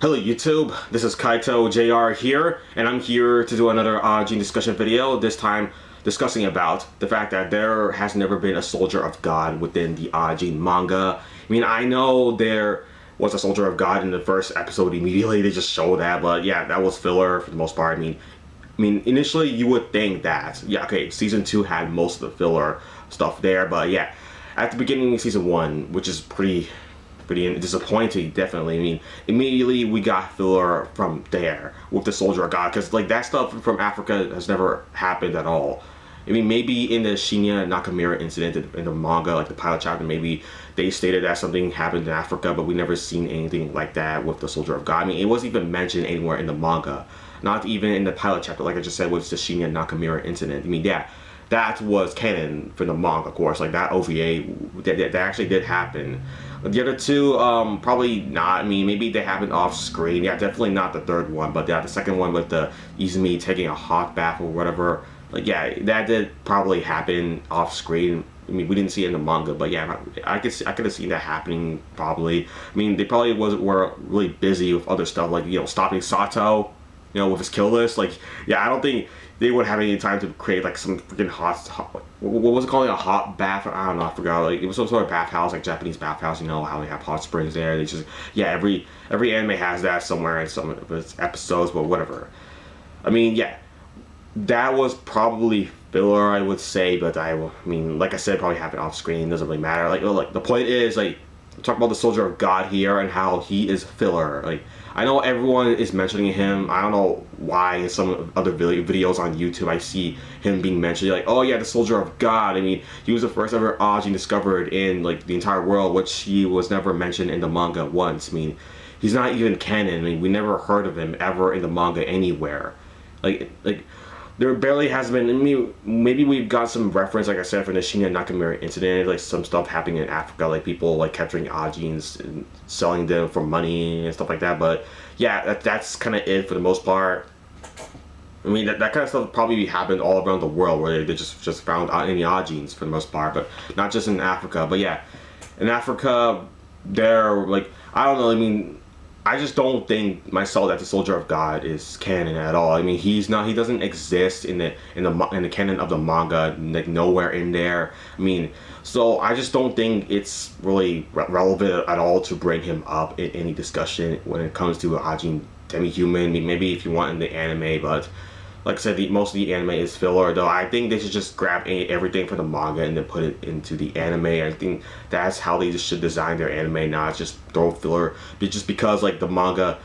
Hello YouTube, this is Kaito JR here, and I'm here to do another Ajin discussion video, this time discussing about the fact that there has never been a soldier of God within the Ajin manga. I mean, I know there was a soldier of God in the first episode immediately, they just show that, but yeah, that was filler for the most part. I mean, initially you would think that, yeah, okay, season 2 had most of the filler stuff there, but yeah, at the beginning of season 1, which is pretty disappointing, definitely. I mean, immediately we got filler from there with the Soldier of God, because like that stuff from Africa has never happened at all. I mean, maybe in the Shinya Nakamura incident in the manga, like the pilot chapter, maybe they stated that something happened in Africa, but we never seen anything like that with the Soldier of God. I mean, it wasn't even mentioned anywhere in the manga, not even in the pilot chapter, like I just said, with the Shinya Nakamura incident. I mean, yeah, that was canon for the manga, of course. Like that OVA, that actually did happen. The other two, probably not. I mean, maybe they happened off screen. Yeah, definitely not the third one, but yeah, the second one with the Izumi taking a hot bath or whatever. Like, yeah, that did probably happen off screen. I mean, we didn't see it in the manga, but yeah, I could have seen that happening probably. I mean, they probably were really busy with other stuff, like, you know, stopping Sato, you know, with his kill list. Like, yeah, I don't think they would have any time to create like some freaking hot what was it called, a hot bath? I don't know, I forgot. Like it was some sort of bathhouse, like Japanese bathhouse. You know how they have hot springs there. They just, yeah, every anime has that somewhere in some of its episodes, but whatever. I mean, yeah, that was probably filler, I would say, but I mean, like I said, probably happened off screen. Doesn't really matter. Like the point is, like, talk about the Soldier of God here and how he is filler. Like, I know everyone is mentioning him. I don't know why in some other videos on YouTube I see him being mentioned. Like, oh yeah, the Soldier of God. I mean, he was the first ever Ajin discovered in like the entire world, which he was never mentioned in the manga once. I mean, he's not even canon. I mean, we never heard of him ever in the manga anywhere. Like there barely has been. I mean, maybe we've got some reference, like I said, from the Shinya Nakamura incident, like some stuff happening in Africa, like people like capturing Ajins and selling them for money and stuff like that. But yeah, that's kind of it for the most part. I mean, that kind of stuff probably happened all around the world, where they just found any Ajins for the most part, but not just in Africa. But yeah, in Africa, they're like, I don't know. I mean, I just don't think myself that the Soldier of God is canon at all. I mean, he's not. He doesn't exist in the canon of the manga. Like nowhere in there. I mean, so I just don't think it's really relevant at all to bring him up in any discussion when it comes to Ajin demi-human. I mean, maybe if you want in the anime, but like I said, most of the anime is filler, though I think they should just grab everything from the manga and then put it into the anime. I think that's how they just should design their anime, not just throw filler. Just because, like, the manga...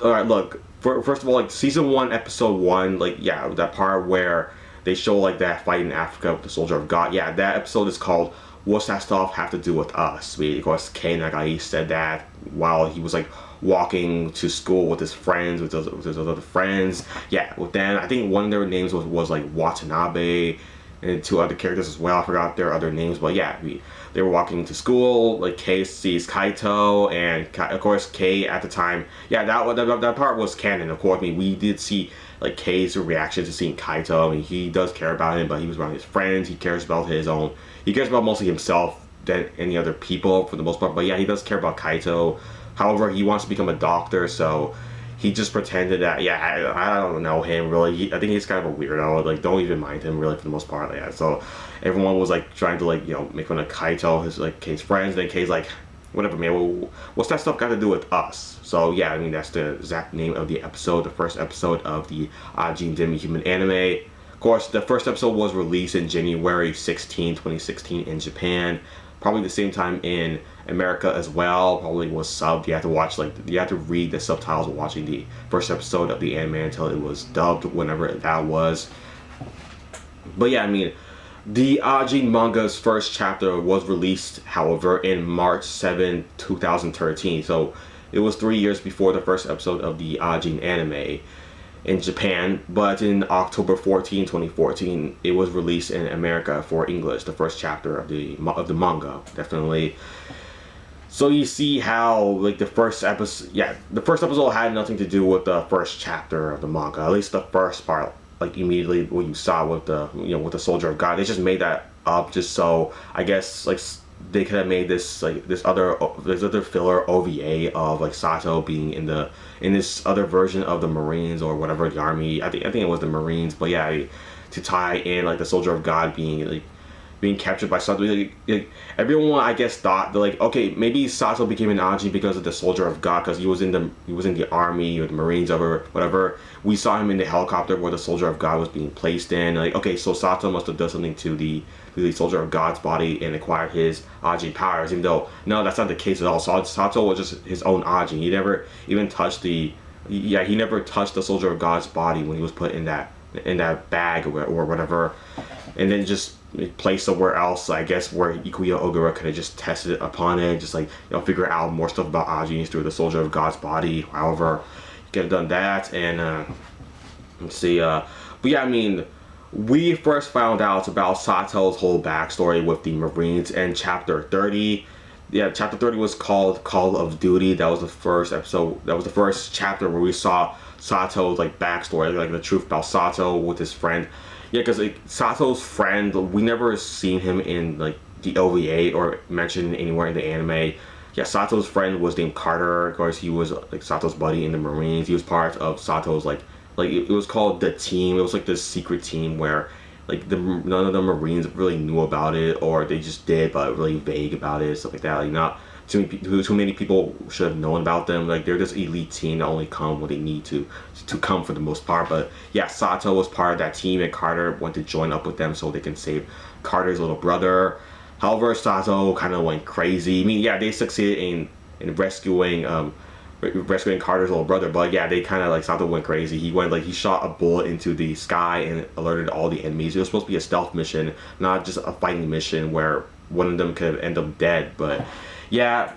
Alright, look, first of all, like, Season 1, Episode 1, like, yeah, that part where they show, like, that fight in Africa with the Soldier of God, yeah, that episode is called What's That Stuff Have to Do With Us? I mean, of course, Kei Nagai said that while he was, like, walking to school with his friends, with his other friends. Yeah, with them, I think one of their names was like Watanabe, and two other characters as well. I forgot their other names, but yeah, they were walking to school. Like Kei sees Kaito, and of course Kei at the time, yeah, that part was canon. Of course, I mean, we did see like Kei's reaction to seeing Kaito. I mean, he does care about him, but he was around his friends. He cares about his own. He cares about mostly himself than any other people for the most part. But yeah, he does care about Kaito. However, he wants to become a doctor, so he just pretended that, yeah, I don't know him, really. I think he's kind of a weirdo. Like, don't even mind him, really, for the most part. Yeah, so everyone was, like, trying to, like, you know, make fun of Kaito, his, like, Kei's friends. Then Kei's like, whatever, man, well, what's that stuff got to do with us? So, yeah, I mean, that's the exact name of the episode, the first episode of the Ajin Demi-Human anime. Of course, the first episode was released in January 16, 2016 in Japan. Probably the same time in America as well. Probably was subbed. You have to watch, like, you have to read the subtitles while watching the first episode of the anime until it was dubbed, whenever that was. But yeah, I mean, the Ajin manga's first chapter was released, however, in March 7, 2013. So it was 3 years before the first episode of the Ajin anime in Japan, but in October 14, 2014, it was released in America for English, the first chapter of the manga, definitely. So you see how, like, the first episode had nothing to do with the first chapter of the manga, at least the first part, like, immediately what you saw with the, you know, with the Soldier of God. They just made that up just so, I guess, like, they could have made this like this other filler OVA of like Sato being in this other version of the Marines or whatever, the army. I think it was the Marines, but yeah, to tie in like the Soldier of God being captured by Sato. Everyone, I guess, thought that, like, okay, maybe Sato became an Ajin because of the Soldier of God, because he was in the army or the Marines or whatever. We saw him in the helicopter where the Soldier of God was being placed in. Like, okay, so Sato must have done something to the Soldier of God's body and acquired his Ajin powers. Even though no, that's not the case at all. Sato was just his own Ajin. He never even touched he never touched the Soldier of God's body when he was put in that bag or whatever, and then just placed somewhere else, I guess, where Ikuya Ogura could have just tested upon it, just like, figure out more stuff about Ajin through the Soldier of God's body. However, he could have done that. And let's see, but yeah, I mean, we first found out about Sato's whole backstory with the Marines in chapter 30. Yeah, chapter 30 was called Call of Duty. That was the first episode. That was the first chapter where we saw Sato's like backstory, like the truth about Sato with his friend. Yeah, because like Sato's friend, we never seen him in like the OVA or mentioned anywhere in the anime. Yeah, Sato's friend was named Carter. Of course, he was like Sato's buddy in the Marines. He was part of Sato's like it was called the team. It was like this secret team where like none of the Marines really knew about it, or they just did, but really vague about it, stuff like that. Like not too many people should have known about them. Like they're this elite team that only come when they need to come for the most part. But yeah, Sato was part of that team, and Carter went to join up with them so they can save Carter's little brother. However, Sato kind of went crazy. I mean, yeah, they succeeded in rescuing Carter's little brother, but yeah, they kind of like Sato went crazy. He shot a bullet into the sky and alerted all the enemies. It was supposed to be a stealth mission, not just a fighting mission where one of them could end up dead. But yeah,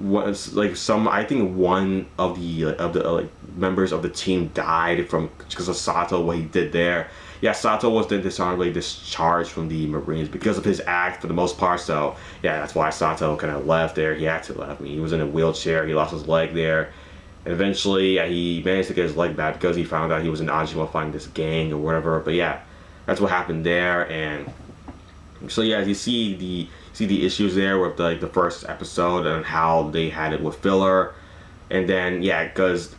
was like I think one of the members of the team died because of Sato, what he did there. Yeah, Sato was then dishonorably discharged from the Marines because of his act for the most part. So yeah, that's why Sato kind of left there. He had to leave. I mean, he was in a wheelchair. He lost his leg there. And eventually, yeah, he managed to get his leg back because he found out he was in Ajin while fighting this gang or whatever. But yeah, that's what happened there. And so yeah, you see the issues there with the first episode and how they had it with filler. And then yeah, because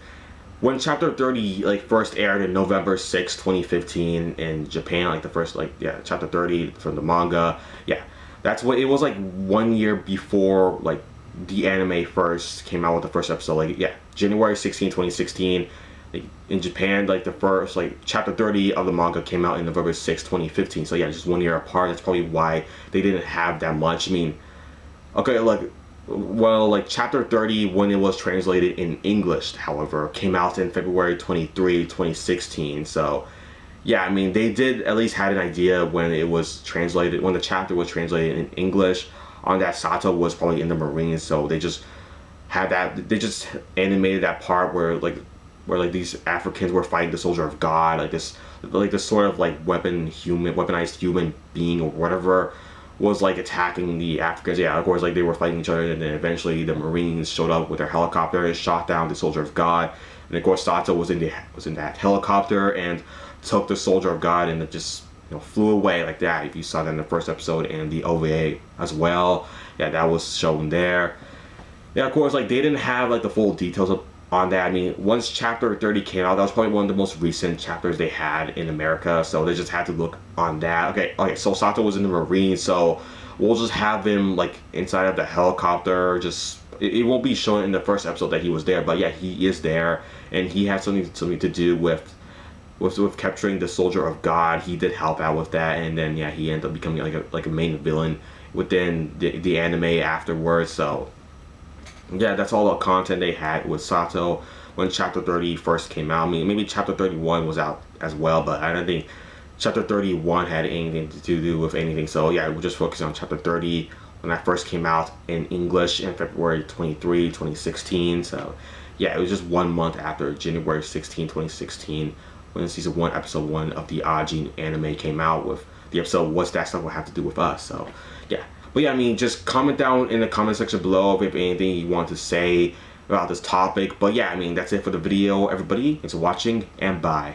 when chapter 30 like first aired in November 6, 2015 in Japan, like the first chapter 30 from the manga, yeah, that's what it was, like 1 year before like the anime first came out with the first episode. Like yeah, January 16, 2016. Like, in Japan, like the first chapter 30 of the manga came out in November 6, 2015. So yeah, just 1 year apart. That's probably why they didn't have that much. I mean, okay, like chapter 30, when it was translated in English, however, came out in February 23, 2016. So yeah, I mean, they did at least had an idea when the chapter was translated in English on that Sato was probably in the Marines. So they just animated that part where these Africans were fighting the Soldier of God, like this sort of like weaponized human being or whatever was like attacking the Africans. Yeah, of course, like they were fighting each other, and then eventually the Marines showed up with their helicopter and shot down the Soldier of God. And of course, Sato was in that helicopter and took the Soldier of God, and it just flew away like that. If you saw that in the first episode and the OVA as well, yeah, that was shown there. Yeah, of course, like they didn't have like the full details on that. I mean, once chapter 30 came out, that was probably one of the most recent chapters they had in America, so they just had to look on that. Okay, so Sato was in the Marines, so we'll just have him like inside of the helicopter. Just it won't be shown in the first episode that he was there, but yeah, he is there, and he had something to do with capturing the Soldier of God. He did help out with that, and then yeah, he ended up becoming like a main villain within the anime afterwards. So yeah, that's all the content they had with Sato when chapter 30 first came out. I mean, maybe chapter 31 was out as well, but I don't think chapter 31 had anything to do with anything. So yeah, we'll just focus on chapter 30 when that first came out in English in February 23, 2016. So yeah, it was just 1 month after January 16, 2016 when season 1, episode 1 of the Ajin anime came out with the episode What's That Stuff Will Have to Do With Us. So yeah. But yeah, I mean, just comment down in the comment section below if you have anything you want to say about this topic. But yeah, I mean, that's it for the video, everybody. Thanks for watching, and bye.